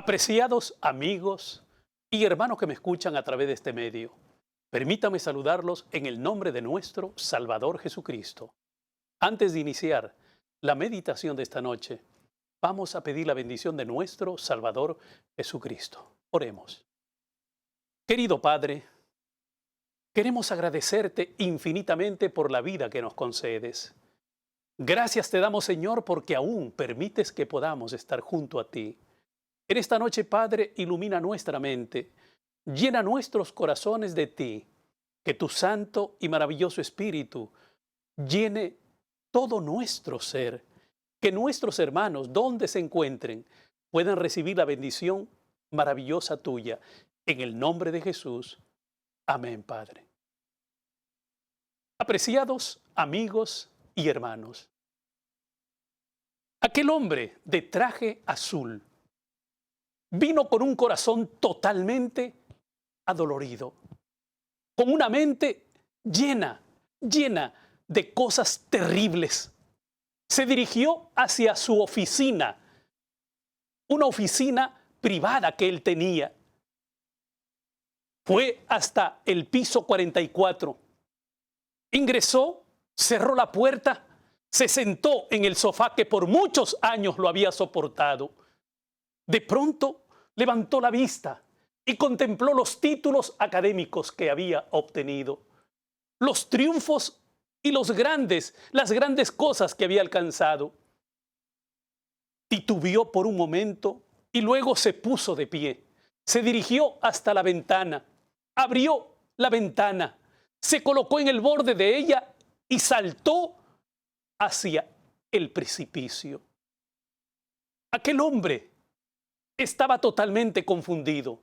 Apreciados amigos y hermanos que me escuchan a través de este medio, permítame saludarlos en el nombre de nuestro Salvador Jesucristo. Antes de iniciar la meditación de esta noche, vamos a pedir la bendición de nuestro Salvador Jesucristo. Oremos. Querido Padre, queremos agradecerte infinitamente por la vida que nos concedes. Gracias te damos, Señor, porque aún permites que podamos estar junto a ti. En esta noche, Padre, ilumina nuestra mente, llena nuestros corazones de ti, que tu santo y maravilloso Espíritu llene todo nuestro ser, que nuestros hermanos, donde se encuentren, puedan recibir la bendición maravillosa tuya. En el nombre de Jesús. Amén, Padre. Apreciados amigos y hermanos, aquel hombre de traje azul vino con un corazón totalmente adolorido, con una mente llena de cosas terribles. Se dirigió hacia su oficina, una oficina privada que él tenía. Fue hasta el piso 44. Ingresó, cerró la puerta, se sentó en el sofá que por muchos años lo había soportado. De pronto levantó la vista y contempló los títulos académicos que había obtenido, los triunfos y las grandes cosas que había alcanzado. Titubeó por un momento y luego se puso de pie. Se dirigió hasta la ventana, abrió la ventana, se colocó en el borde de ella y saltó hacia el precipicio. Aquel hombre estaba totalmente confundido.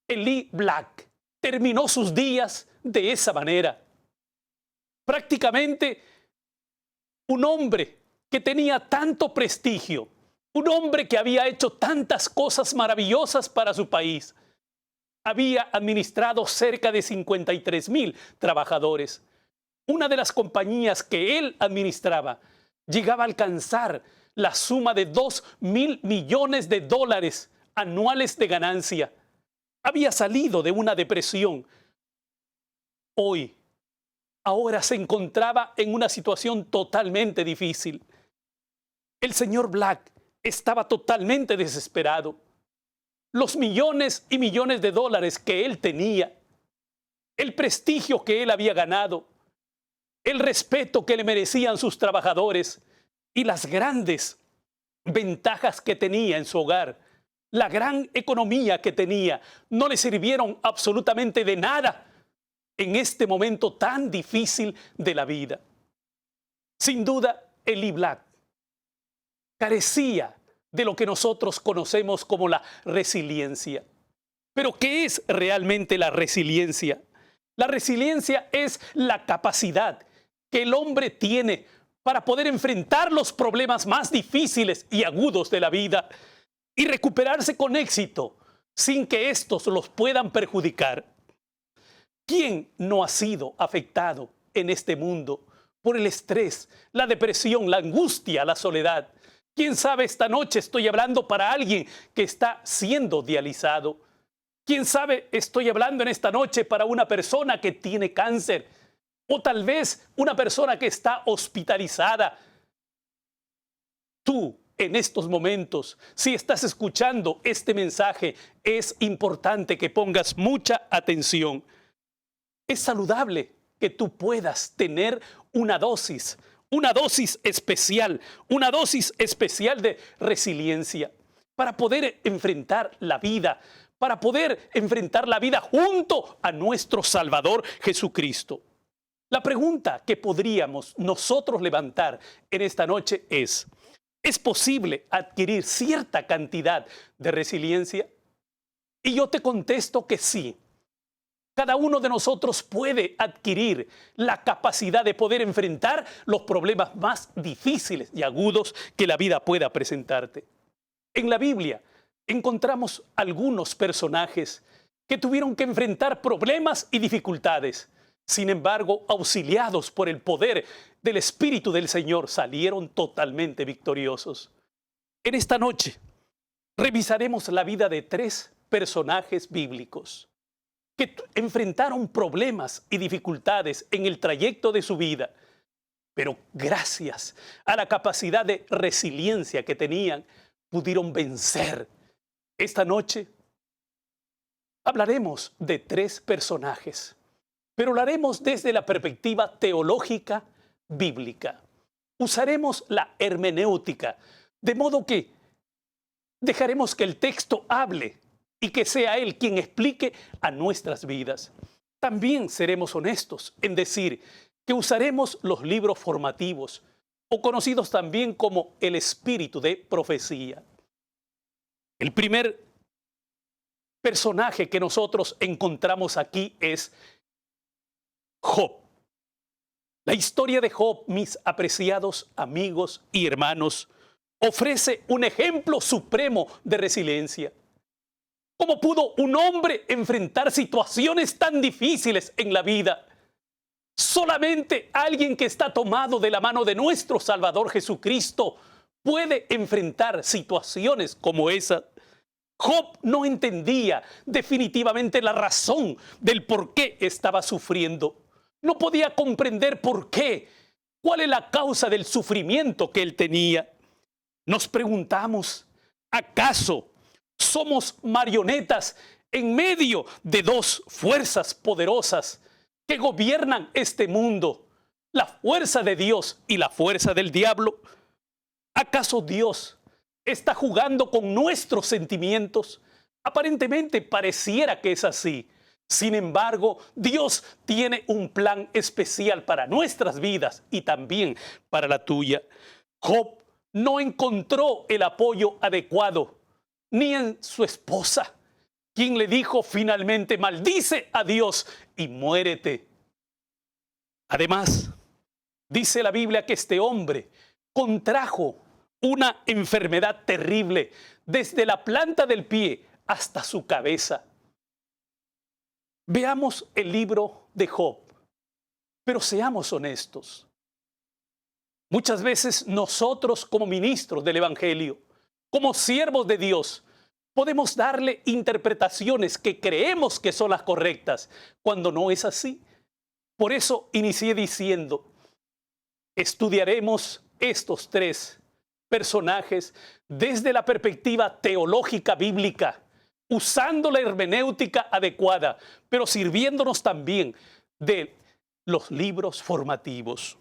Eli Black terminó sus días de esa manera. Prácticamente un hombre que tenía tanto prestigio, un hombre que había hecho tantas cosas maravillosas para su país. Había administrado cerca de 53,000 trabajadores. Una de las compañías que él administraba llegaba a alcanzar la suma de $2,000 millones anuales de ganancia. Había salido de una depresión. Ahora se encontraba en una situación totalmente difícil. El señor Black estaba totalmente desesperado. Los millones y millones de dólares que él tenía, el prestigio que él había ganado, el respeto que le merecían sus trabajadores y las grandes ventajas que tenía en su hogar, la gran economía que tenía, no le sirvieron absolutamente de nada en este momento tan difícil de la vida. Sin duda, Eli Black carecía de lo que nosotros conocemos como la resiliencia. Pero, ¿qué es realmente la resiliencia? La resiliencia es la capacidad que el hombre tiene para poder enfrentar los problemas más difíciles y agudos de la vida y recuperarse con éxito sin que estos los puedan perjudicar. ¿Quién no ha sido afectado en este mundo por el estrés, la depresión, la angustia, la soledad? ¿Quién sabe, esta noche estoy hablando para alguien que está siendo dializado? ¿Quién sabe, estoy hablando en esta noche para una persona que tiene cáncer? O tal vez una persona que está hospitalizada. Tú, en estos momentos, si estás escuchando este mensaje, es importante que pongas mucha atención. Es saludable que tú puedas tener una dosis especial, una dosis especial de resiliencia para poder enfrentar la vida, junto a nuestro Salvador Jesucristo. La pregunta que podríamos nosotros levantar en esta noche ¿es posible adquirir cierta cantidad de resiliencia? Y yo te contesto que sí. Cada uno de nosotros puede adquirir la capacidad de poder enfrentar los problemas más difíciles y agudos que la vida pueda presentarte. En la Biblia encontramos algunos personajes que tuvieron que enfrentar problemas y dificultades. Sin embargo, auxiliados por el poder del Espíritu del Señor, salieron totalmente victoriosos. En esta noche revisaremos la vida de tres personajes bíblicos que enfrentaron problemas y dificultades en el trayecto de su vida, pero gracias a la capacidad de resiliencia que tenían, pudieron vencer. Esta noche hablaremos de tres personajes, pero lo haremos desde la perspectiva teológica bíblica. Usaremos la hermenéutica, de modo que dejaremos que el texto hable y que sea Él quien explique a nuestras vidas. También seremos honestos en decir que usaremos los libros formativos, o conocidos también como el espíritu de profecía. El primer personaje que nosotros encontramos aquí es Job. La historia de Job, mis apreciados amigos y hermanos, ofrece un ejemplo supremo de resiliencia. ¿Cómo pudo un hombre enfrentar situaciones tan difíciles en la vida? Solamente alguien que está tomado de la mano de nuestro Salvador Jesucristo puede enfrentar situaciones como esa. Job no entendía definitivamente la razón del por qué estaba sufriendo. No podía comprender por qué, cuál es la causa del sufrimiento que él tenía. Nos preguntamos, ¿acaso somos marionetas en medio de dos fuerzas poderosas que gobiernan este mundo, la fuerza de Dios y la fuerza del diablo? ¿Acaso Dios está jugando con nuestros sentimientos? Aparentemente pareciera que es así. Sin embargo, Dios tiene un plan especial para nuestras vidas y también para la tuya. Job no encontró el apoyo adecuado ni en su esposa, quien le dijo finalmente: maldice a Dios y muérete. Además, dice la Biblia que este hombre contrajo una enfermedad terrible desde la planta del pie hasta su cabeza. Veamos el libro de Job, pero seamos honestos. Muchas veces nosotros, como ministros del Evangelio, como siervos de Dios, podemos darle interpretaciones que creemos que son las correctas, cuando no es así. Por eso inicié diciendo, estudiaremos estos tres personajes desde la perspectiva teológica bíblica, usando la hermenéutica adecuada, pero sirviéndonos también de los libros formativos.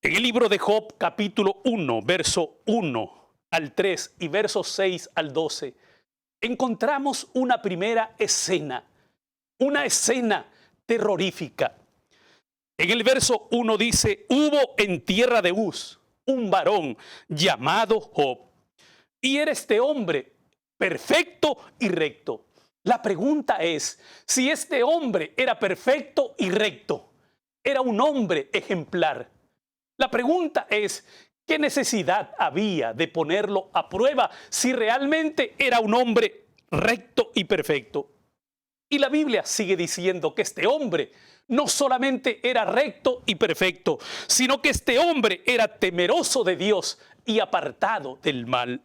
En el libro de Job, capítulo 1, verso 1 al 3 y versos 6 al 12, encontramos una primera escena, una escena terrorífica. En el verso 1 dice: hubo en tierra de Uz un varón llamado Job, y era este hombre perfecto y recto. La pregunta es, si este hombre era perfecto y recto, era un hombre ejemplar. La pregunta es, ¿qué necesidad había de ponerlo a prueba si realmente era un hombre recto y perfecto? Y la Biblia sigue diciendo que este hombre no solamente era recto y perfecto, sino que este hombre era temeroso de Dios y apartado del mal.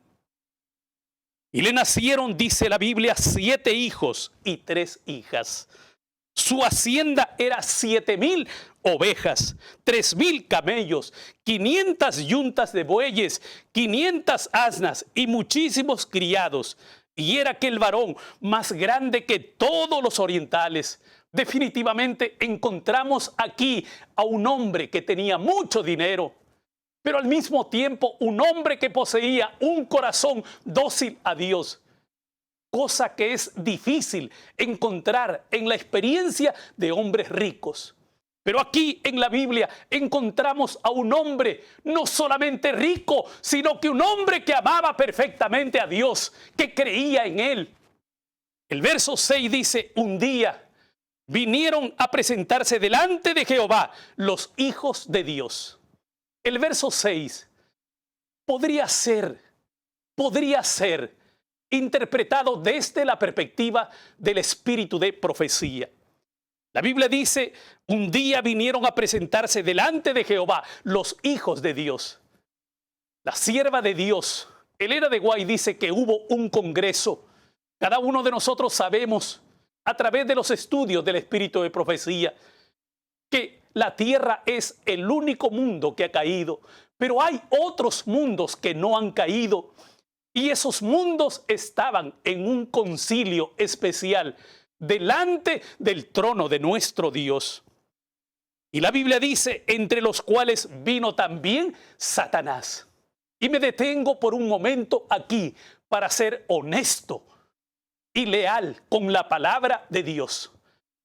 Y le nacieron, dice la Biblia, 7 hijos y 3 hijas. Su hacienda era 7,000 ovejas, 3,000 camellos, 500 yuntas de bueyes, 500 asnas y muchísimos criados. Y era aquel varón más grande que todos los orientales. Definitivamente encontramos aquí a un hombre que tenía mucho dinero, pero al mismo tiempo un hombre que poseía un corazón dócil a Dios, cosa que es difícil encontrar en la experiencia de hombres ricos. Pero aquí en la Biblia encontramos a un hombre no solamente rico, sino que un hombre que amaba perfectamente a Dios, que creía en Él. El verso 6 dice: un día vinieron a presentarse delante de Jehová los hijos de Dios. El verso 6 podría ser interpretado desde la perspectiva del espíritu de profecía. La Biblia dice: un día vinieron a presentarse delante de Jehová los hijos de Dios. La sierva de Dios Elena de White dice que hubo un congreso. Cada uno de nosotros sabemos, a través de los estudios del espíritu de profecía, que la tierra es el único mundo que ha caído, pero hay otros mundos que no han caído. Y esos mundos estaban en un concilio especial delante del trono de nuestro Dios. Y la Biblia dice, entre los cuales vino también Satanás. Y me detengo por un momento aquí para ser honesto y leal con la palabra de Dios.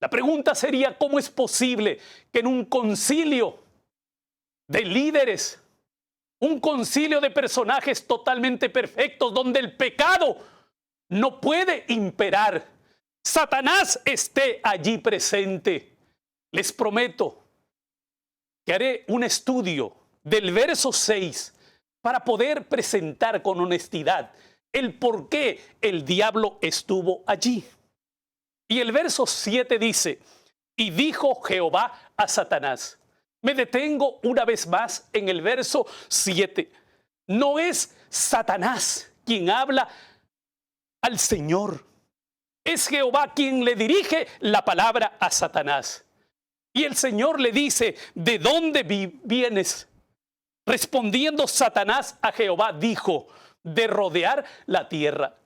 La pregunta sería, ¿cómo es posible que en un concilio de líderes, un concilio de personajes totalmente perfectos, donde el pecado no puede imperar, Satanás esté allí presente? Les prometo que haré un estudio del verso 6 para poder presentar con honestidad el por qué el diablo estuvo allí. Y el verso 7 dice, y dijo Jehová a Satanás. Me detengo una vez más en el verso 7. No es Satanás quien habla al Señor. Es Jehová quien le dirige la palabra a Satanás. Y el Señor le dice, ¿de dónde vienes? Respondiendo Satanás a Jehová, dijo, de rodear la tierra.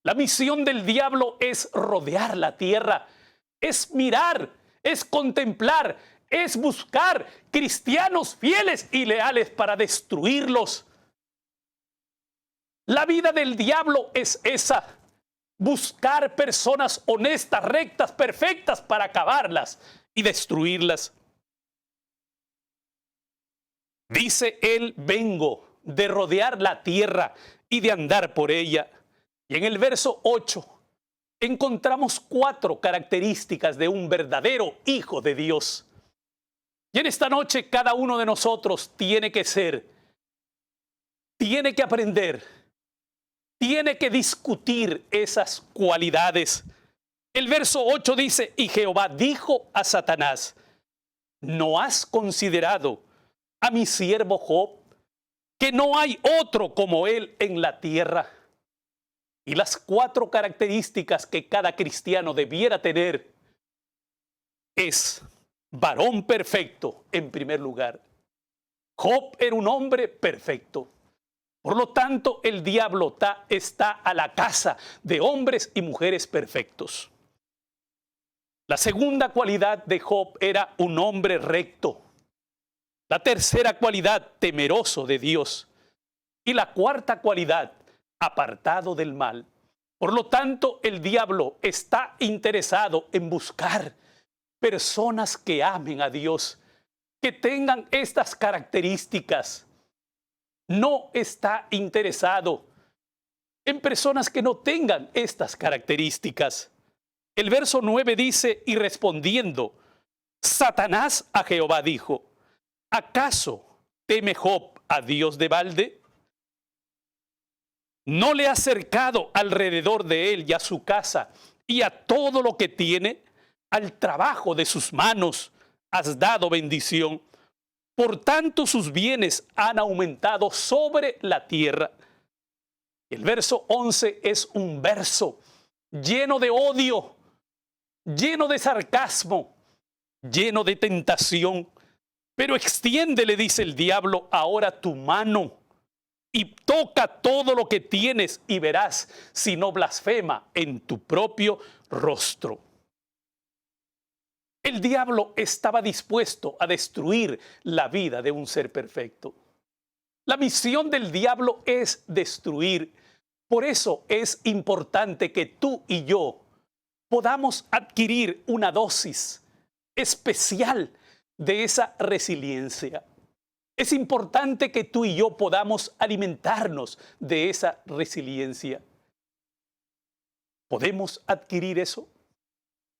La misión del diablo es rodear la tierra, es mirar, es contemplar, es buscar cristianos fieles y leales para destruirlos. La vida del diablo es esa, buscar personas honestas, rectas, perfectas para acabarlas y destruirlas. Dice él, vengo de rodear la tierra y de andar por ella. Y en el verso 8 encontramos 4 características de un verdadero hijo de Dios. Y en esta noche cada uno de nosotros tiene que ser, tiene que aprender, tiene que discutir esas cualidades. El verso 8 dice, y Jehová dijo a Satanás, ¿no has considerado a mi siervo Job, que no hay otro como él en la tierra? Y las 4 características que cada cristiano debiera tener es varón perfecto en primer lugar. Job era un hombre perfecto. Por lo tanto, el diablo está a la caza de hombres y mujeres perfectos. La segunda cualidad de Job era un hombre recto. La tercera cualidad, temeroso de Dios. Y la cuarta cualidad, apartado del mal. Por lo tanto, el diablo está interesado en buscar personas que amen a Dios, que tengan estas características. No está interesado en personas que no tengan estas características. El verso 9 dice, y respondiendo, Satanás a Jehová dijo, ¿acaso teme Job a Dios de balde? ¿No le ha cercado alrededor de él y a su casa y a todo lo que tiene? Al trabajo de sus manos has dado bendición. Por tanto, sus bienes han aumentado sobre la tierra. El verso 11 es un verso lleno de odio, lleno de sarcasmo, lleno de tentación. Pero extiende, le dice el diablo, ahora tu mano y toca todo lo que tienes y verás si no blasfema en tu propio rostro. El diablo estaba dispuesto a destruir la vida de un ser perfecto. La misión del diablo es destruir. Por eso es importante que tú y yo podamos adquirir una dosis especial de esa resiliencia. Es importante que tú y yo podamos alimentarnos de esa resiliencia. ¿Podemos adquirir eso?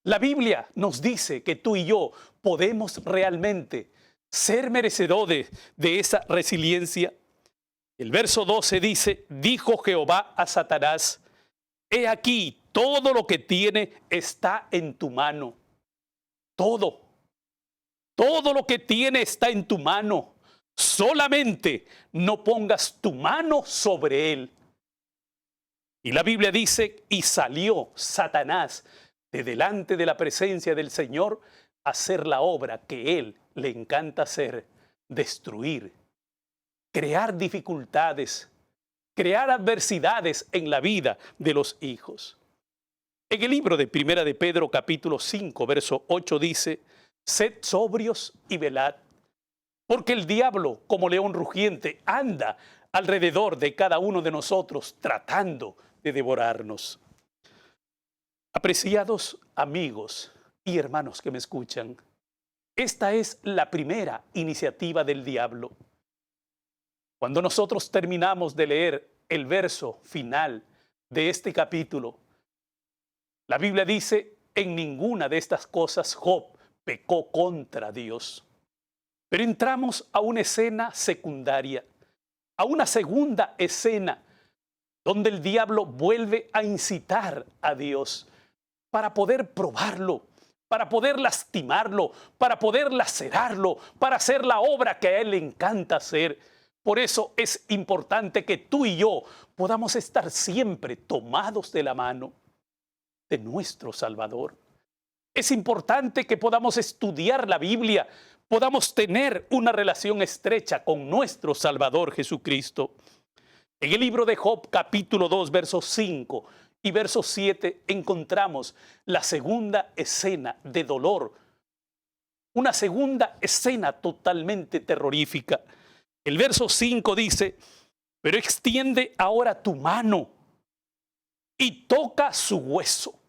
La Biblia nos dice que tú y yo podemos realmente ser merecedores de esa resiliencia. El verso 12 dice, dijo Jehová a Satanás, he aquí, todo lo que tiene está en tu mano. Todo lo que tiene está en tu mano. Solamente no pongas tu mano sobre él. Y la Biblia dice, y salió Satanás de delante de la presencia del Señor a hacer la obra que él le encanta hacer, destruir, crear dificultades, crear adversidades en la vida de los hijos. En el libro de Primera de Pedro, capítulo 5, verso 8 dice, sed sobrios y velad, porque el diablo, como león rugiente, anda alrededor de cada uno de nosotros tratando de devorarnos. Apreciados amigos y hermanos que me escuchan, esta es la primera iniciativa del diablo. Cuando nosotros terminamos de leer el verso final de este capítulo, la Biblia dice, en ninguna de estas cosas Job pecó contra Dios. Pero entramos a una escena secundaria, a una segunda escena, donde el diablo vuelve a incitar a Dios para poder probarlo, para poder lastimarlo, para poder lacerarlo, para hacer la obra que a él le encanta hacer. Por eso es importante que tú y yo podamos estar siempre tomados de la mano de nuestro Salvador. Es importante que podamos estudiar la Biblia, podamos tener una relación estrecha con nuestro Salvador Jesucristo. En el libro de Job, capítulo 2, versos 5 y verso 7, encontramos la segunda escena de dolor, una segunda escena totalmente terrorífica. El verso 5 dice, pero extiende ahora tu mano y toca su hueso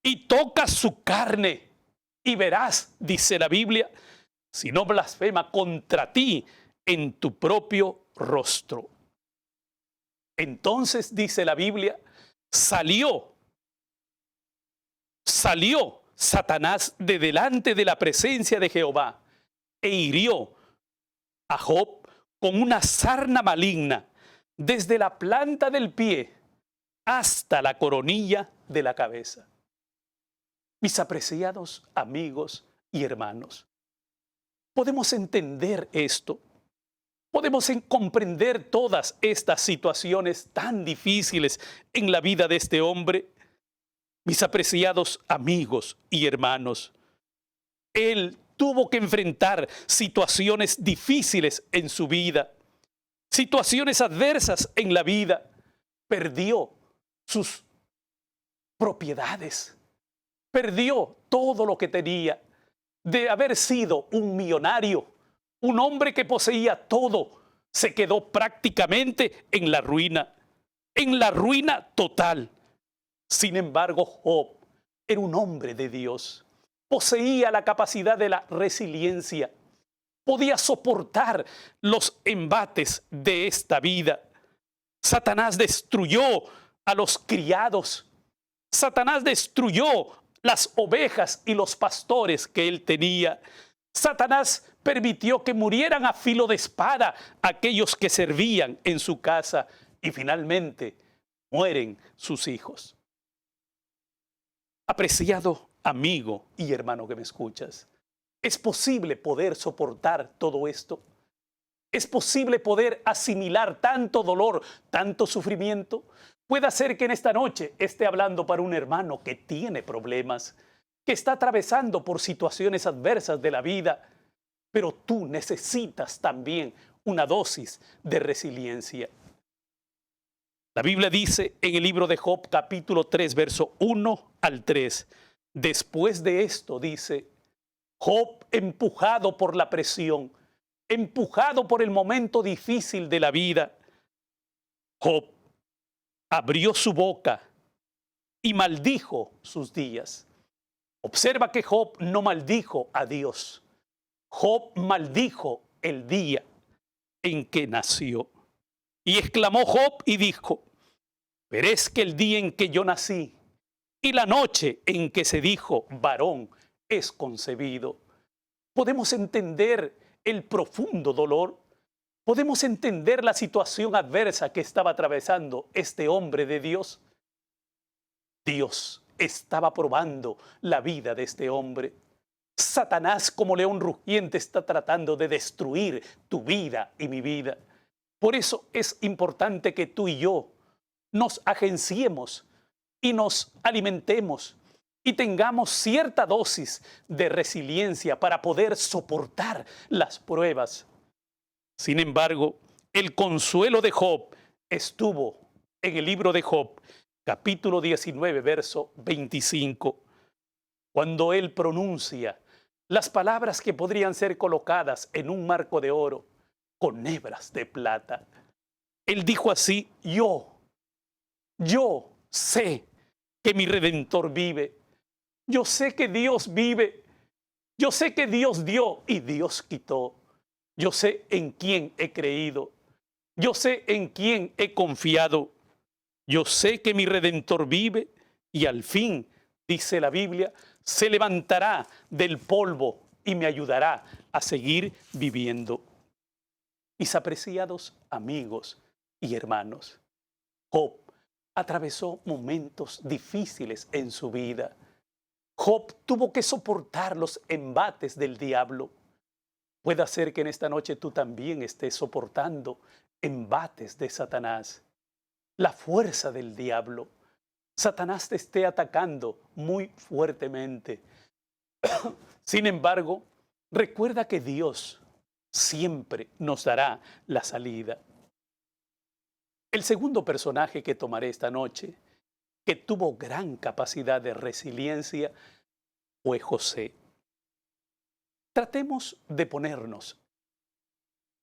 y toca su carne y verás, dice la Biblia, si no blasfema contra ti en tu propio rostro. Entonces, dice la Biblia, salió Satanás de delante de la presencia de Jehová e hirió a Job con una sarna maligna desde la planta del pie hasta la coronilla de la cabeza. Mis apreciados amigos y hermanos, podemos entender esto. Podemos comprender todas estas situaciones tan difíciles en la vida de este hombre. Mis apreciados amigos y hermanos, él tuvo que enfrentar situaciones difíciles en su vida, situaciones adversas en la vida. Perdió sus propiedades, perdió todo lo que tenía. De haber sido un millonario, un hombre que poseía todo, se quedó prácticamente en la ruina total. Sin embargo, Job era un hombre de Dios, poseía la capacidad de la resiliencia, podía soportar los embates de esta vida. Satanás destruyó a los criados, Satanás destruyó las ovejas y los pastores que él tenía. Satanás permitió que murieran a filo de espada aquellos que servían en su casa y finalmente mueren sus hijos. Apreciado amigo y hermano que me escuchas, ¿es posible poder soportar todo esto? ¿Es posible poder asimilar tanto dolor, tanto sufrimiento? Puede ser que en esta noche esté hablando para un hermano que tiene problemas, que está atravesando por situaciones adversas de la vida, pero tú necesitas también una dosis de resiliencia. La Biblia dice en el libro de Job, capítulo 3, verso 1 al 3, después de esto dice, Job empujado por la presión, empujado por el momento difícil de la vida, Job abrió su boca y maldijo sus días. Observa que Job no maldijo a Dios. Job maldijo el día en que nació. Y exclamó Job y dijo, pero es que el día en que yo nací y la noche en que se dijo varón es concebido. Podemos entender el profundo dolor. Podemos entender la situación adversa que estaba atravesando este hombre de Dios. Dios estaba probando la vida de este hombre. Satanás, como león rugiente, está tratando de destruir tu vida y mi vida. Por eso es importante que tú y yo nos agenciemos y nos alimentemos y tengamos cierta dosis de resiliencia para poder soportar las pruebas. Sin embargo, el consuelo de Job estuvo en el libro de Job, capítulo 19, verso 25, cuando él pronuncia las palabras que podrían ser colocadas en un marco de oro con hebras de plata. Él dijo así: yo sé que mi Redentor vive. Yo sé que Dios vive. Yo sé que Dios dio y Dios quitó. Yo sé en quién he creído. Yo sé en quién he confiado. Yo sé que mi Redentor vive y al fin, dice la Biblia, se levantará del polvo y me ayudará a seguir viviendo. Mis apreciados amigos y hermanos, Job atravesó momentos difíciles en su vida. Job tuvo que soportar los embates del diablo. Puede ser que en esta noche tú también estés soportando embates de Satanás, la fuerza del diablo. Satanás te esté atacando muy fuertemente. Sin embargo, recuerda que Dios siempre nos dará la salida. El segundo personaje que tomaré esta noche, que tuvo gran capacidad de resiliencia, fue José. Tratemos de ponernos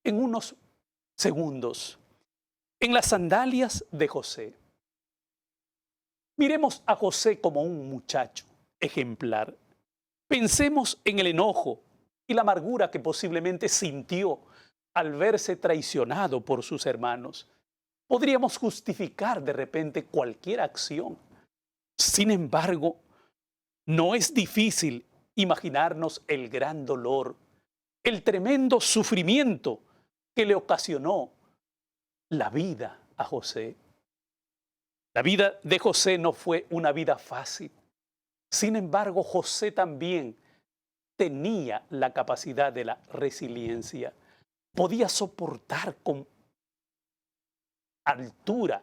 en unos segundos en las sandalias de José. Miremos a José como un muchacho ejemplar. Pensemos en el enojo y la amargura que posiblemente sintió al verse traicionado por sus hermanos. Podríamos justificar de repente cualquier acción. Sin embargo, no es difícil imaginarnos el gran dolor, el tremendo sufrimiento que le ocasionó la vida a José. La vida de José no fue una vida fácil. Sin embargo, José también tenía la capacidad de la resiliencia. Podía soportar con altura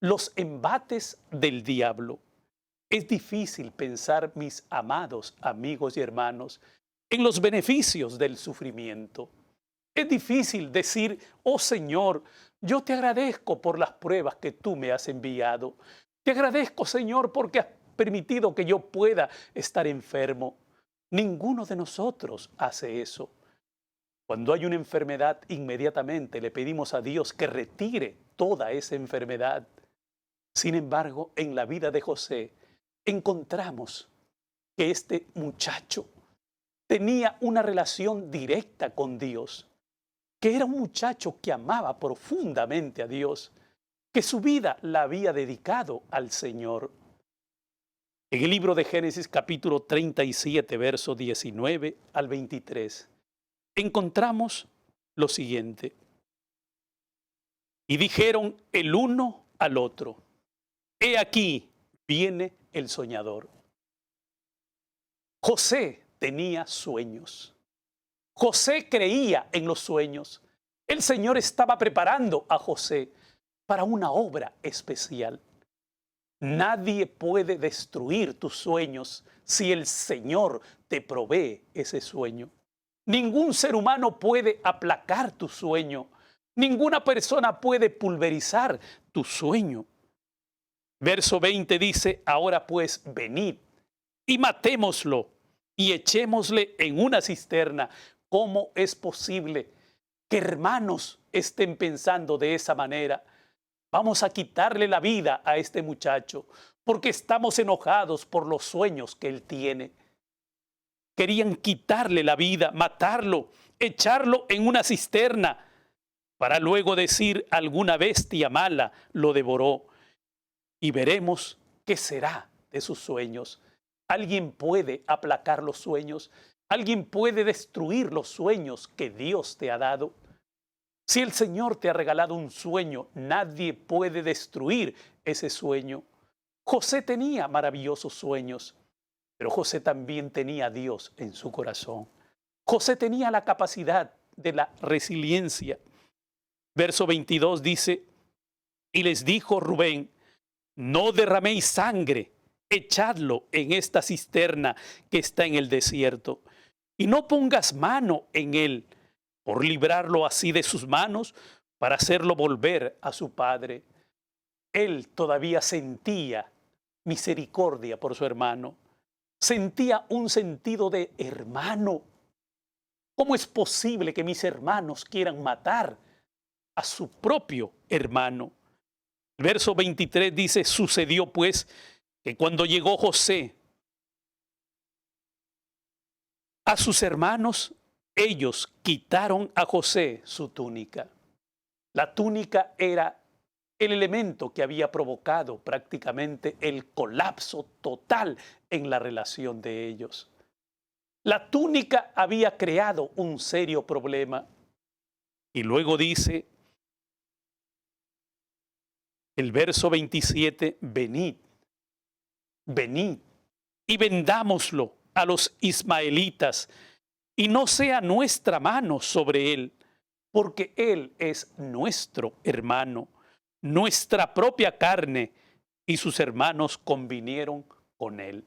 los embates del diablo. Es difícil pensar, mis amados amigos y hermanos, en los beneficios del sufrimiento. Es difícil decir: oh Señor, yo te agradezco por las pruebas que tú me has enviado. Te agradezco, Señor, porque has permitido que yo pueda estar enfermo. Ninguno de nosotros hace eso. Cuando hay una enfermedad, inmediatamente le pedimos a Dios que retire toda esa enfermedad. Sin embargo, en la vida de José encontramos que este muchacho tenía una relación directa con Dios, que era un muchacho que amaba profundamente a Dios, que su vida la había dedicado al Señor. En el libro de Génesis capítulo 37, verso 19 al 23, encontramos lo siguiente. Y dijeron el uno al otro: he aquí viene el soñador. José tenía sueños. José creía en los sueños. El Señor estaba preparando a José para una obra especial. Nadie puede destruir tus sueños si el Señor te provee ese sueño. Ningún ser humano puede aplacar tu sueño. Ninguna persona puede pulverizar tu sueño. Verso 20 dice: ahora pues venid y matémoslo y echémosle en una cisterna. ¿Cómo es posible que hermanos estén pensando de esa manera? Vamos a quitarle la vida a este muchacho porque estamos enojados por los sueños que él tiene. Querían quitarle la vida, matarlo, echarlo en una cisterna, para luego decir: alguna bestia mala lo devoró. Y veremos qué será de sus sueños. ¿Alguien puede aplacar los sueños? ¿Alguien puede destruir los sueños que Dios te ha dado? Si el Señor te ha regalado un sueño, nadie puede destruir ese sueño. José tenía maravillosos sueños. Pero José también tenía a Dios en su corazón. José tenía la capacidad de la resiliencia. Verso 22 dice, y les dijo Rubén, no derraméis sangre, echadlo en esta cisterna que está en el desierto, y no pongas mano en él, por librarlo así de sus manos, para hacerlo volver a su padre. Él todavía sentía misericordia por su hermano, sentía un sentido de hermano. ¿Cómo es posible que mis hermanos quieran matar a su propio hermano? El verso 23 dice, sucedió pues que cuando llegó José a sus hermanos, ellos quitaron a José su túnica. La túnica era el elemento que había provocado prácticamente el colapso total en la relación de ellos. La túnica había creado un serio problema. Y luego dice el verso 27, venid, venid y vendámoslo a los ismaelitas, y no sea nuestra mano sobre él, porque él es nuestro hermano, nuestra propia carne, y sus hermanos convinieron con él.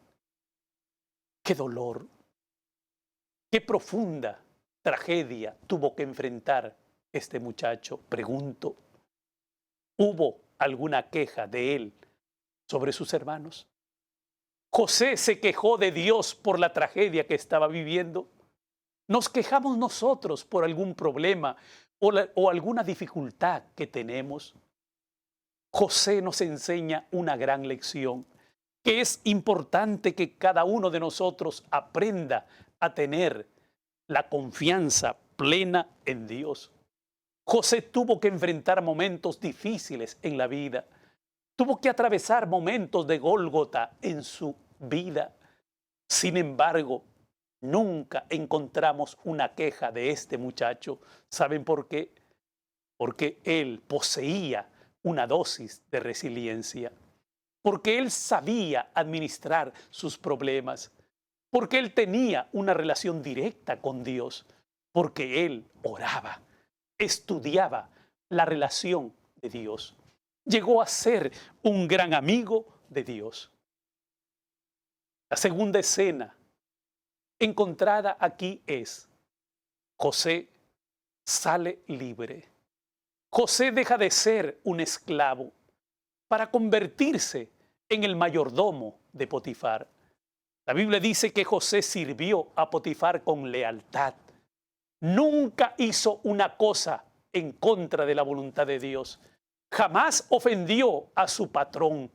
¡Qué dolor! ¡Qué profunda tragedia tuvo que enfrentar este muchacho! Pregunto, ¿hubo alguna queja de él sobre sus hermanos? José se quejó de Dios por la tragedia que estaba viviendo. ¿Nos quejamos nosotros por algún problema o alguna dificultad que tenemos? José nos enseña una gran lección, que es importante que cada uno de nosotros aprenda a tener la confianza plena en Dios. José tuvo que enfrentar momentos difíciles en la vida. Tuvo que atravesar momentos de Gólgota en su vida. Sin embargo, nunca encontramos una queja de este muchacho. ¿Saben por qué? Porque él poseía una dosis de resiliencia. Porque él sabía administrar sus problemas. Porque él tenía una relación directa con Dios. Porque él oraba, estudiaba la relación de Dios. Llegó a ser un gran amigo de Dios. La segunda escena encontrada aquí es: José sale libre. José deja de ser un esclavo para convertirse en el mayordomo de Potifar. La Biblia dice que José sirvió a Potifar con lealtad. Nunca hizo una cosa en contra de la voluntad de Dios. Jamás ofendió a su patrón.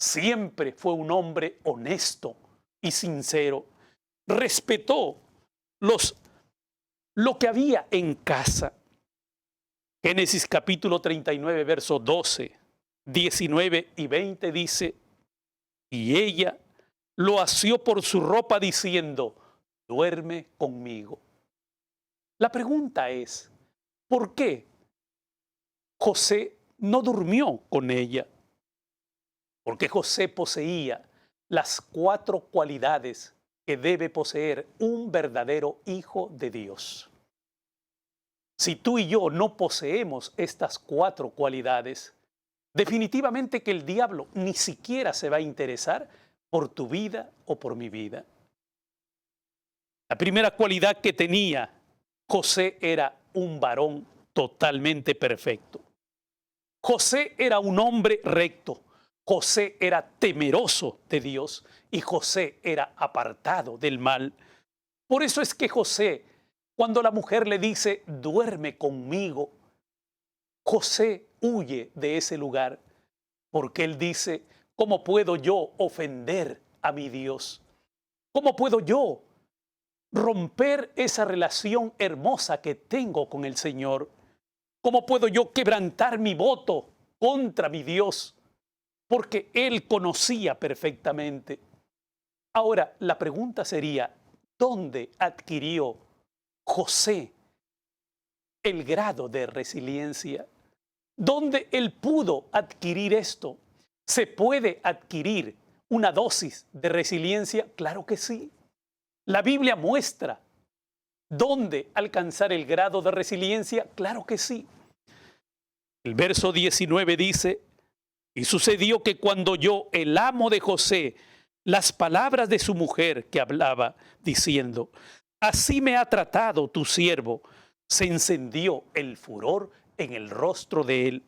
Siempre fue un hombre honesto y sincero. Respetó lo que había en casa. Génesis capítulo 39, versos 12, 19 y 20 dice, y ella lo asió por su ropa diciendo, duerme conmigo. La pregunta es, ¿por qué José no durmió con ella? Porque José poseía las 4 cualidades que debe poseer un verdadero hijo de Dios. Si tú y yo no poseemos estas 4 cualidades, definitivamente que el diablo ni siquiera se va a interesar por tu vida o por mi vida. La primera cualidad que tenía José era un varón totalmente perfecto. José era un hombre recto. José era temeroso de Dios y José era apartado del mal. Por eso es que José, cuando la mujer le dice, duerme conmigo, José huye de ese lugar porque él dice, ¿cómo puedo yo ofender a mi Dios? ¿Cómo puedo yo romper esa relación hermosa que tengo con el Señor? ¿Cómo puedo yo quebrantar mi voto contra mi Dios? Porque él conocía perfectamente. Ahora, la pregunta sería, ¿dónde adquirió José el grado de resiliencia? ¿Dónde él pudo adquirir esto? Se puede adquirir una dosis de resiliencia? Claro que sí. La Biblia muestra dónde alcanzar el grado de resiliencia. Claro que sí. El verso 19 dice: y sucedió que cuando oyó el amo de José las palabras de su mujer que hablaba, diciendo: así me ha tratado tu siervo, se encendió el furor en el rostro de él.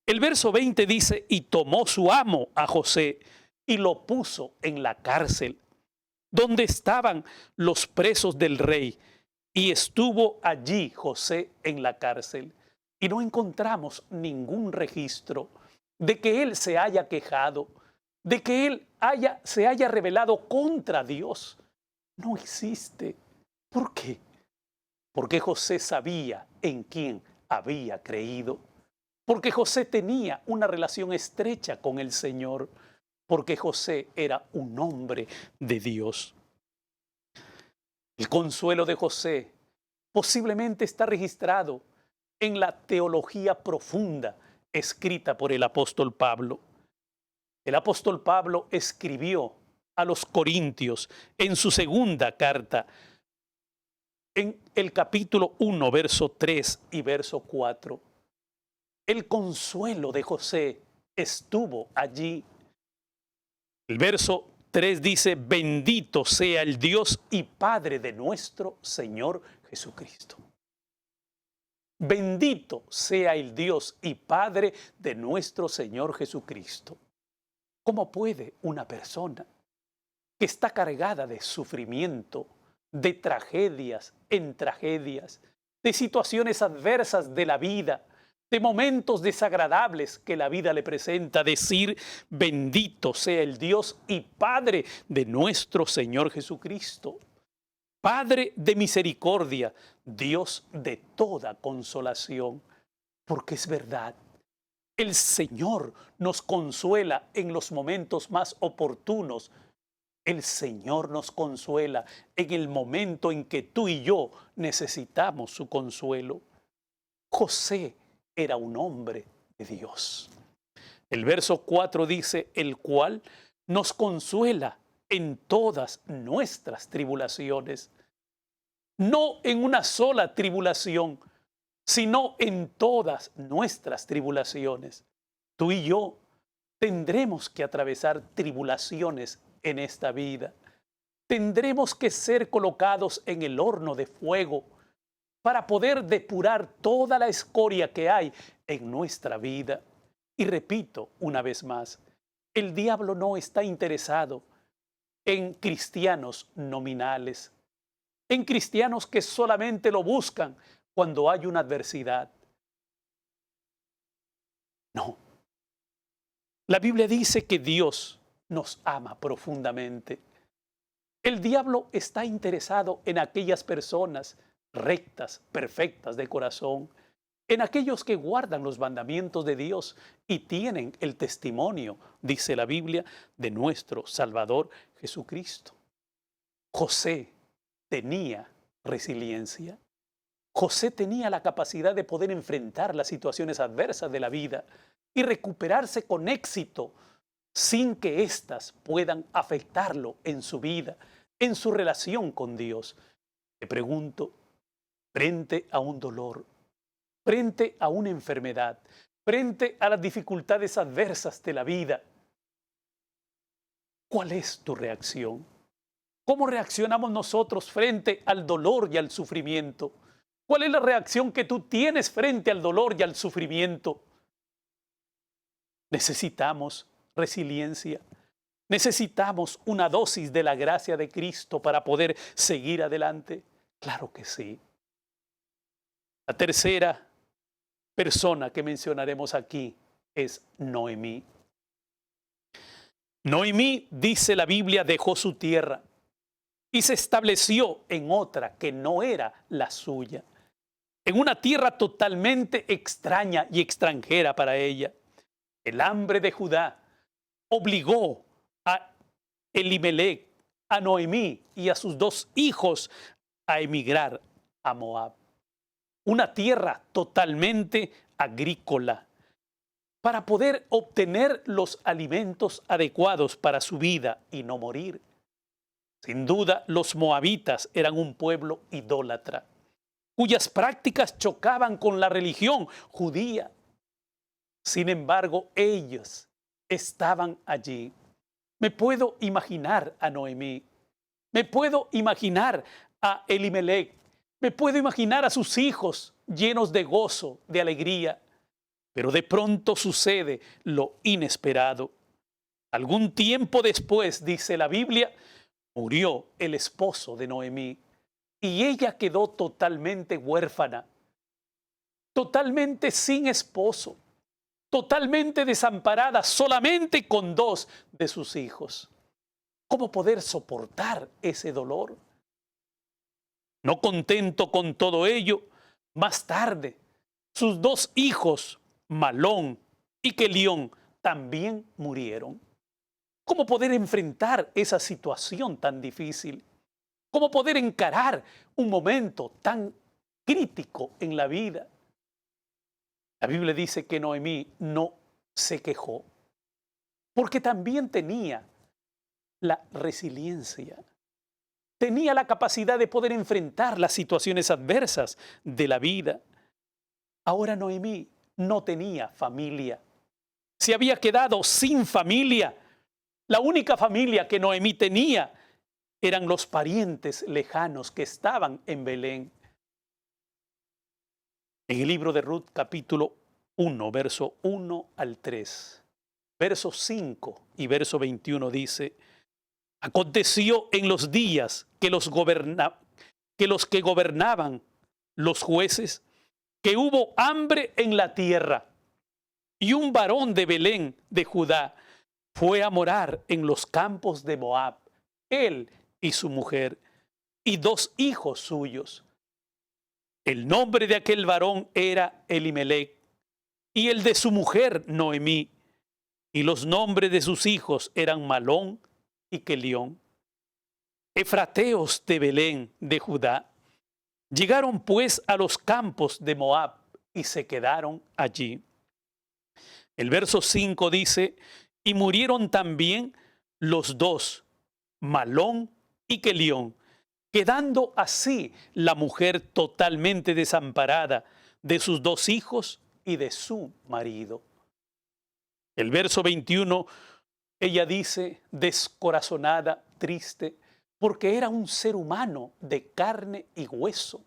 El verso 20 dice: y tomó su amo a José y lo puso en la cárcel, donde estaban los presos del rey, y estuvo allí José en la cárcel. Y no encontramos ningún registro de que él se haya quejado, de que él se haya rebelado contra Dios. No existe. ¿Por qué? Porque José sabía en quién había creído, porque José tenía una relación estrecha con el Señor, porque José era un hombre de Dios. El consuelo de José posiblemente está registrado en la teología profunda escrita por el apóstol Pablo. El apóstol Pablo escribió a los Corintios en su segunda carta, en el capítulo 1, verso 3 y verso 4. El consuelo de José estuvo allí. El verso 3 dice: bendito sea el Dios y Padre de nuestro Señor Jesucristo. Bendito sea el Dios y Padre de nuestro Señor Jesucristo. ¿Cómo puede una persona que está cargada de sufrimiento, de tragedias en tragedias, de situaciones adversas de la vida, de momentos desagradables que la vida le presenta, decir: bendito sea el Dios y Padre de nuestro Señor Jesucristo? Padre de misericordia, Dios de toda consolación, porque es verdad, el Señor nos consuela en los momentos más oportunos. El Señor nos consuela en el momento en que tú y yo necesitamos su consuelo. José era un hombre de Dios. El verso 4 dice: el cual nos consuela en todas nuestras tribulaciones. No en una sola tribulación, sino en todas nuestras tribulaciones. Tú y yo tendremos que atravesar tribulaciones en esta vida. Tendremos que ser colocados en el horno de fuego para poder depurar toda la escoria que hay en nuestra vida. Y repito una vez más, el diablo no está interesado en cristianos nominales, en cristianos que solamente lo buscan cuando hay una adversidad. No. La Biblia dice que Dios nos ama profundamente. El diablo está interesado en aquellas personas rectas, perfectas de corazón, en aquellos que guardan los mandamientos de Dios y tienen el testimonio, dice la Biblia, de nuestro Salvador Jesucristo. José tenía resiliencia. José tenía la capacidad de poder enfrentar las situaciones adversas de la vida y recuperarse con éxito sin que éstas puedan afectarlo en su vida, en su relación con Dios. Te pregunto, frente a un dolor, frente a una enfermedad, frente a las dificultades adversas de la vida, ¿cuál es tu reacción? ¿Cómo reaccionamos nosotros frente al dolor y al sufrimiento? ¿Cuál es la reacción que tú tienes frente al dolor y al sufrimiento? Necesitamos resiliencia. Necesitamos una dosis de la gracia de Cristo para poder seguir adelante. Claro que sí. La tercera persona que mencionaremos aquí es Noemí. Noemí, dice la Biblia, dejó su tierra y se estableció en otra que no era la suya, en una tierra totalmente extraña y extranjera para ella. El hambre de Judá obligó a Elimelec, a Noemí y a sus dos hijos a emigrar a Moab, una tierra totalmente agrícola. para poder obtener los alimentos adecuados para su vida y no morir. Sin duda, los moabitas eran un pueblo idólatra, cuyas prácticas chocaban con la religión judía. Sin embargo, ellos estaban allí. Me puedo imaginar a Noemí, me puedo imaginar a Elimelec, me puedo imaginar a sus hijos llenos de gozo, de alegría. Pero de pronto sucede lo inesperado. Algún tiempo después, dice la Biblia, murió el esposo de Noemí y ella quedó totalmente huérfana, totalmente sin esposo, totalmente desamparada, solamente con 2 de sus hijos. ¿Cómo poder soportar ese dolor? No contento con todo ello, más tarde, sus 2 hijos, Malón y Quelión, también murieron. ¿Cómo poder enfrentar esa situación tan difícil? ¿Cómo poder encarar un momento tan crítico en la vida? La Biblia dice que Noemí no se quejó, porque también tenía la resiliencia, tenía la capacidad de poder enfrentar las situaciones adversas de la vida. Ahora Noemí no tenía familia, se había quedado sin familia. La única familia que Noemí tenía eran los parientes lejanos que estaban en Belén. En el libro de Ruth, capítulo 1, verso 1 al 3, verso 5 y verso 21 dice: aconteció en los días que los que gobernaban, los jueces, que hubo hambre en la tierra, y un varón de Belén de Judá fue a morar en los campos de Moab, él y su mujer, y 2 hijos suyos. El nombre de aquel varón era Elimelec, y el de su mujer Noemí, y los nombres de sus hijos eran Malón y Quelión. Efrateos de Belén de Judá. Llegaron pues a los campos de Moab y se quedaron allí. El verso 5 dice: y murieron también los 2, Malón y Quelión, quedando así la mujer totalmente desamparada de sus 2 hijos y de su marido. El verso 21, ella dice, descorazonada, triste, porque era un ser humano de carne y hueso.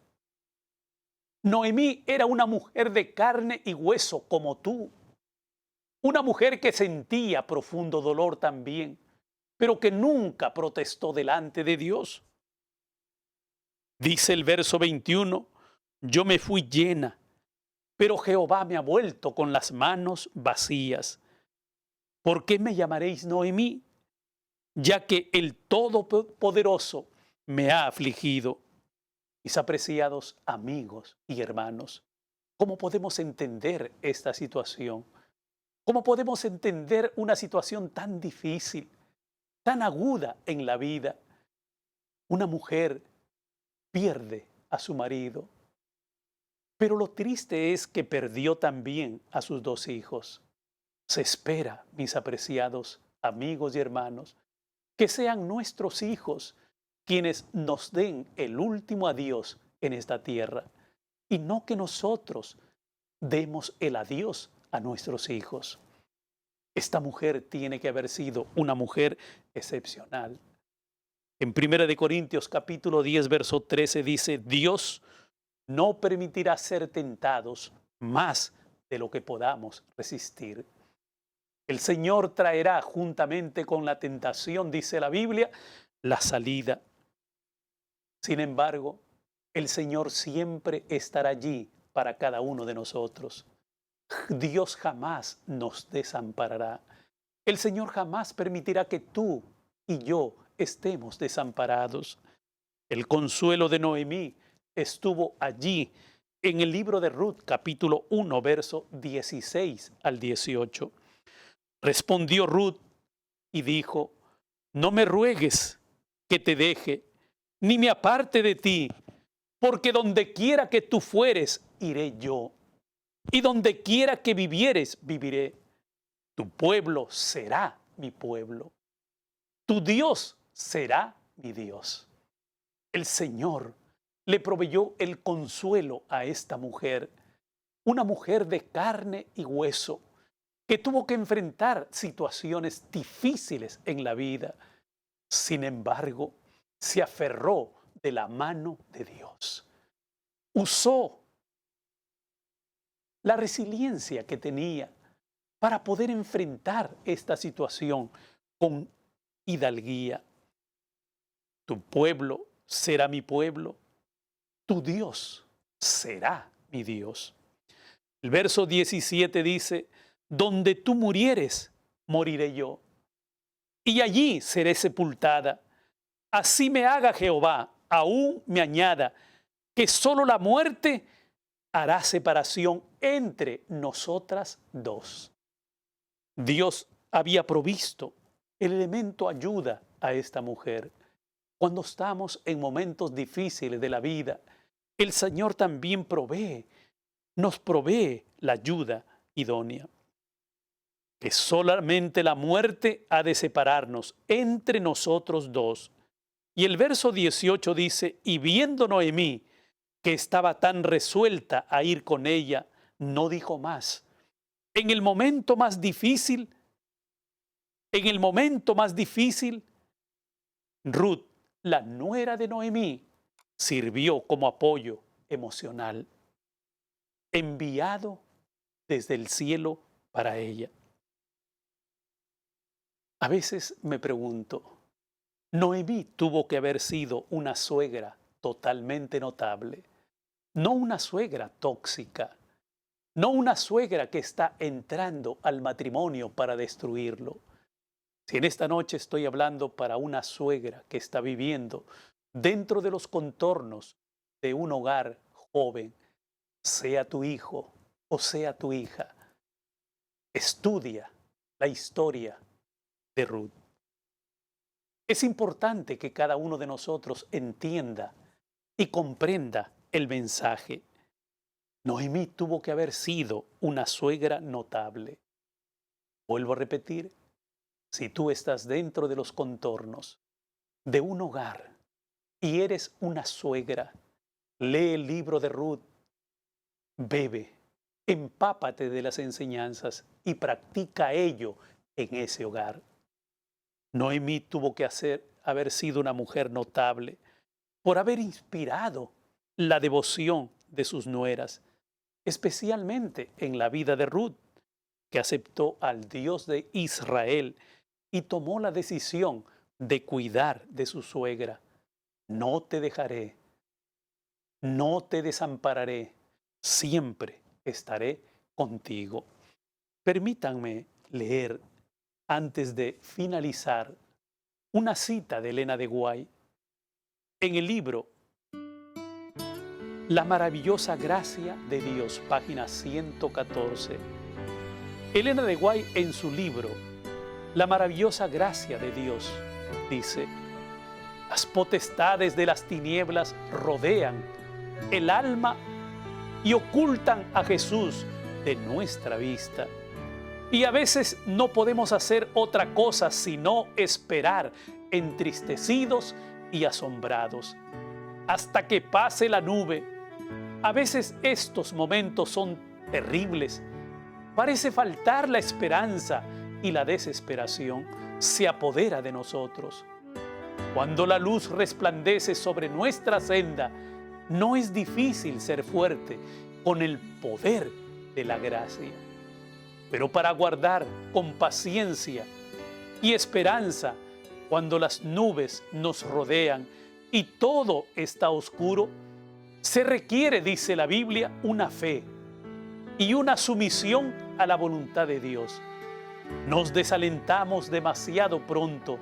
Noemí era una mujer de carne y hueso como tú. Una mujer que sentía profundo dolor también, pero que nunca protestó delante de Dios. Dice el verso 21, yo me fui llena, pero Jehová me ha vuelto con las manos vacías. ¿Por qué me llamaréis Noemí? Ya que el Todopoderoso me ha afligido. Mis apreciados amigos y hermanos, ¿cómo podemos entender esta situación? ¿Cómo podemos entender una situación tan difícil, tan aguda en la vida? Una mujer pierde a su marido, pero lo triste es que perdió también a sus 2 hijos. Se espera, mis apreciados amigos y hermanos, que sean nuestros hijos quienes nos den el último adiós en esta tierra y no que nosotros demos el adiós a nuestros hijos. Esta mujer tiene que haber sido una mujer excepcional. En 1 Corintios capítulo 10, verso 13 dice, Dios no permitirá ser tentados más de lo que podamos resistir. El Señor traerá juntamente con la tentación, dice la Biblia, la salida. Sin embargo, el Señor siempre estará allí para cada uno de nosotros. Dios jamás nos desamparará. El Señor jamás permitirá que tú y yo estemos desamparados. El consuelo de Noemí estuvo allí en el libro de Ruth, capítulo 1, verso 16 al 18. Respondió Ruth y dijo, no me ruegues que te deje, ni me aparte de ti, porque donde quiera que tú fueres, iré yo, y donde quiera que vivieres, viviré. Tu pueblo será mi pueblo. Tu Dios será mi Dios. El Señor le proveyó el consuelo a esta mujer, una mujer de carne y hueso, que tuvo que enfrentar situaciones difíciles en la vida. Sin embargo, se aferró de la mano de Dios. Usó la resiliencia que tenía para poder enfrentar esta situación con hidalguía. Tu pueblo será mi pueblo, tu Dios será mi Dios. El verso 17 dice, donde tú murieres, moriré yo, y allí seré sepultada. Así me haga Jehová, aún me añada, que solo la muerte hará separación entre nosotras dos. Dios había provisto el elemento ayuda a esta mujer. Cuando estamos en momentos difíciles de la vida, el Señor también nos provee la ayuda idónea. Que solamente la muerte ha de separarnos entre nosotros dos. Y el verso 18 dice, y viendo Noemí que estaba tan resuelta a ir con ella, no dijo más. En el momento más difícil, Ruth, la nuera de Noemí, sirvió como apoyo emocional, enviado desde el cielo para ella. A veces me pregunto, Noemí tuvo que haber sido una suegra totalmente notable, no una suegra tóxica, no una suegra que está entrando al matrimonio para destruirlo. Si en esta noche estoy hablando para una suegra que está viviendo dentro de los contornos de un hogar joven, sea tu hijo o sea tu hija, estudia la historia de Ruth. Es importante que cada uno de nosotros entienda y comprenda el mensaje. Noemí tuvo que haber sido una suegra notable. Vuelvo a repetir, si tú estás dentro de los contornos de un hogar y eres una suegra, lee el libro de Ruth, bebe, empápate de las enseñanzas y practica ello en ese hogar. Noemí tuvo que haber sido una mujer notable por haber inspirado la devoción de sus nueras, especialmente en la vida de Ruth, que aceptó al Dios de Israel y tomó la decisión de cuidar de su suegra. No te dejaré, no te desampararé, siempre estaré contigo. Permítanme leer, antes de finalizar, una cita de Elena de White en el libro La maravillosa gracia de Dios, página 114. Elena de White, en su libro La maravillosa gracia de Dios, dice: las potestades de las tinieblas rodean el alma y ocultan a Jesús de nuestra vista. Y a veces no podemos hacer otra cosa sino esperar, entristecidos y asombrados, hasta que pase la nube. A veces estos momentos son terribles. Parece faltar la esperanza y la desesperación se apodera de nosotros. Cuando la luz resplandece sobre nuestra senda, no es difícil ser fuerte con el poder de la gracia. Pero para guardar con paciencia y esperanza cuando las nubes nos rodean y todo está oscuro, se requiere, dice la Biblia, una fe y una sumisión a la voluntad de Dios. Nos desalentamos demasiado pronto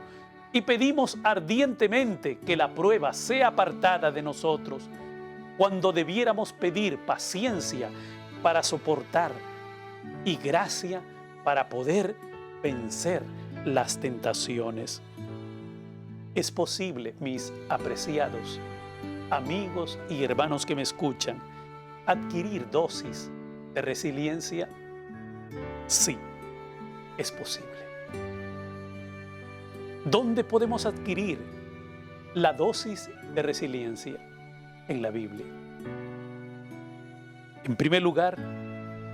y pedimos ardientemente que la prueba sea apartada de nosotros, cuando debiéramos pedir paciencia para soportar y gracia para poder vencer las tentaciones. Es posible, mis apreciados amigos y hermanos que me escuchan, adquirir dosis de resiliencia. Sí, es posible. ¿Dónde podemos adquirir la dosis de resiliencia? En la Biblia. En primer lugar,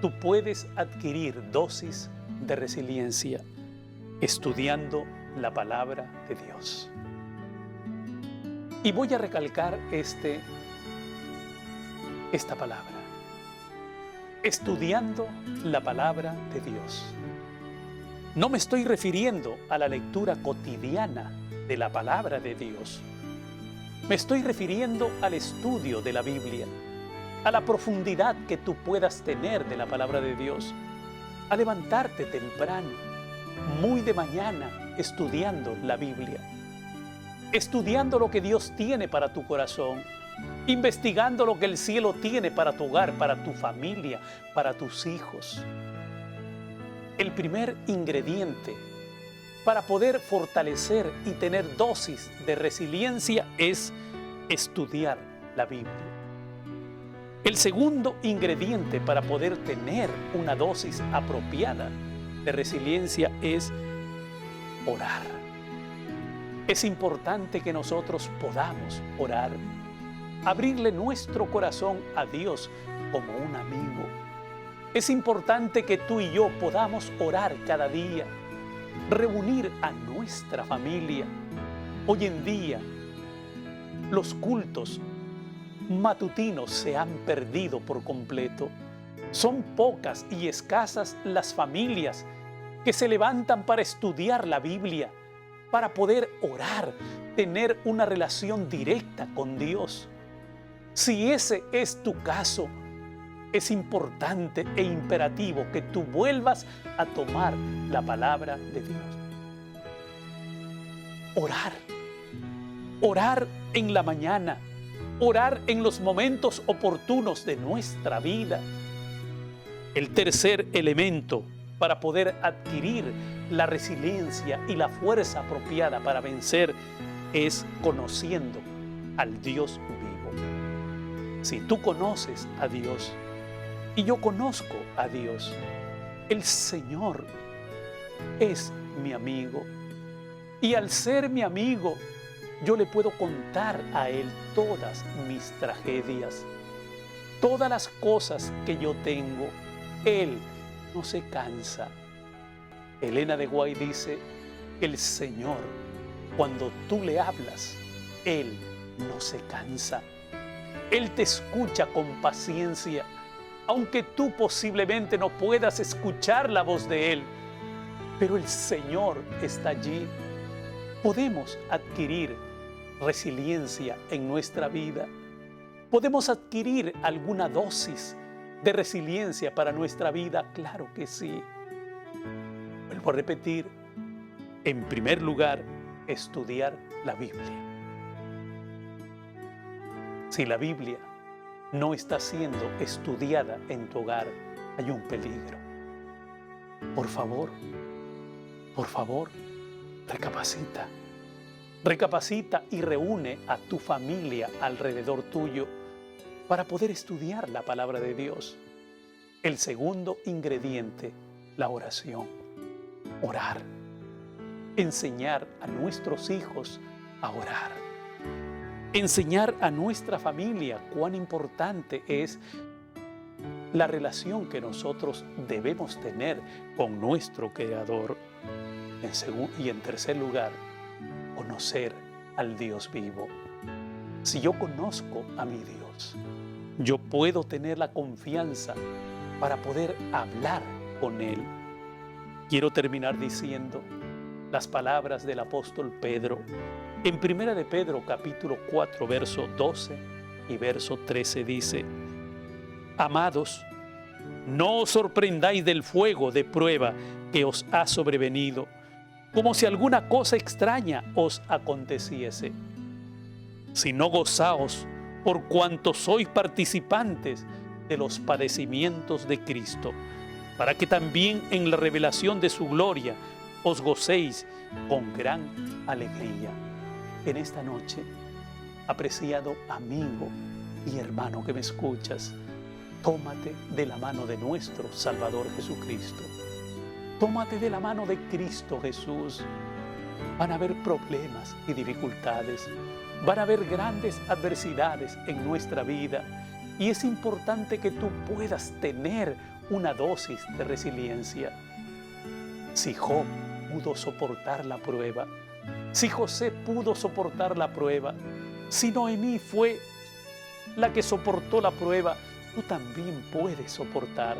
tú puedes adquirir dosis de resiliencia estudiando la palabra de Dios. Y voy a recalcar esta palabra. Estudiando la palabra de Dios. No me estoy refiriendo a la lectura cotidiana de la palabra de Dios. Me estoy refiriendo al estudio de la Biblia, a la profundidad que tú puedas tener de la palabra de Dios, a levantarte temprano, muy de mañana, estudiando la Biblia, estudiando lo que Dios tiene para tu corazón, investigando lo que el cielo tiene para tu hogar, para tu familia, para tus hijos. El primer ingrediente para poder fortalecer y tener dosis de resiliencia es estudiar la Biblia. El segundo ingrediente para poder tener una dosis apropiada de resiliencia es orar. Es importante que nosotros podamos orar, abrirle nuestro corazón a Dios como un amigo. Es importante que tú y yo podamos orar cada día, reunir a nuestra familia. Hoy en día, los cultos matutinos se han perdido por completo. Son pocas y escasas las familias que se levantan para estudiar la Biblia, para poder orar, tener una relación directa con Dios. Si ese es tu caso, es importante e imperativo que tú vuelvas a tomar la palabra de Dios. Orar. Orar en la mañana. Orar en los momentos oportunos de nuestra vida. El tercer elemento para poder adquirir la resiliencia y la fuerza apropiada para vencer es conociendo al Dios vivo. Si tú conoces a Dios, y yo conozco a Dios, el Señor es mi amigo. Y al ser mi amigo, yo le puedo contar a Él todas mis tragedias, todas las cosas que yo tengo. Él no se cansa. Elena de Guay dice, el Señor, cuando tú le hablas, Él no se cansa. Él te escucha con paciencia, aunque tú posiblemente no puedas escuchar la voz de Él, pero el Señor está allí. Podemos adquirir resiliencia en nuestra vida. ¿Podemos adquirir alguna dosis de resiliencia para nuestra vida? Claro que sí. Vuelvo a repetir, en primer lugar, estudiar la Biblia. Si la Biblia no está siendo estudiada en tu hogar, hay un peligro. Por favor, recapacita. Recapacita y reúne a tu familia alrededor tuyo para poder estudiar la palabra de Dios. El segundo ingrediente, la oración. Orar. Enseñar a nuestros hijos a orar. Enseñar a nuestra familia cuán importante es la relación que nosotros debemos tener con nuestro Creador. Y en tercer lugar, conocer al Dios vivo. Si yo conozco a mi Dios, yo puedo tener la confianza para poder hablar con Él. Quiero terminar diciendo las palabras del apóstol Pedro en 1 de Pedro capítulo 4 verso 12 y verso 13 dice: Amados, no os sorprendáis del fuego de prueba que os ha sobrevenido, como si alguna cosa extraña os aconteciese, sino gozaos por cuanto sois participantes de los padecimientos de Cristo, para que también en la revelación de su gloria os gocéis con gran alegría. En esta noche, apreciado amigo y hermano que me escuchas, tómate de la mano de nuestro Salvador Jesucristo. Tómate de la mano de Cristo Jesús. Van a haber problemas y dificultades. Van a haber grandes adversidades en nuestra vida. Y es importante que tú puedas tener una dosis de resiliencia. Si Job pudo soportar la prueba, si José pudo soportar la prueba, si Noemí fue la que soportó la prueba, tú también puedes soportar.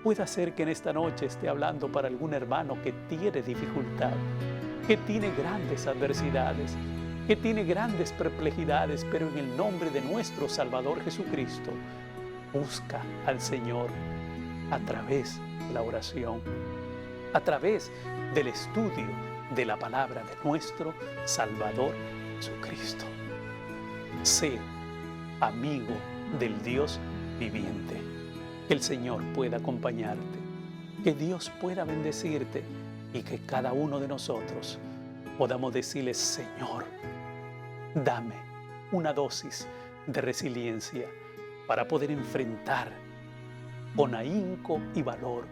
Puede ser que en esta noche esté hablando para algún hermano que tiene dificultad, que tiene grandes adversidades, que tiene grandes perplejidades, pero en el nombre de nuestro Salvador Jesucristo, busca al Señor a través de la oración, a través del estudio de la palabra de nuestro Salvador Jesucristo. Sé amigo del Dios viviente. Que el Señor pueda acompañarte, que Dios pueda bendecirte y que cada uno de nosotros podamos decirle: Señor, dame una dosis de resiliencia para poder enfrentar con ahínco y valor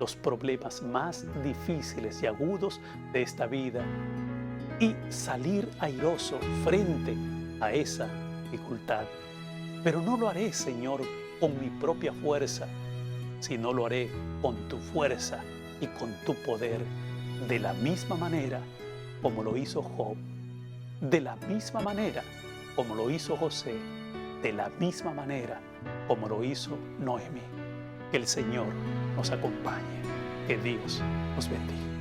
los problemas más difíciles y agudos de esta vida y salir airoso frente a esa dificultad. Pero no lo haré, Señor, con mi propia fuerza, sino lo haré con tu fuerza y con tu poder, de la misma manera como lo hizo Job, de la misma manera como lo hizo José, de la misma manera como lo hizo Noemí. Que el Señor nos acompañe, que Dios nos bendiga.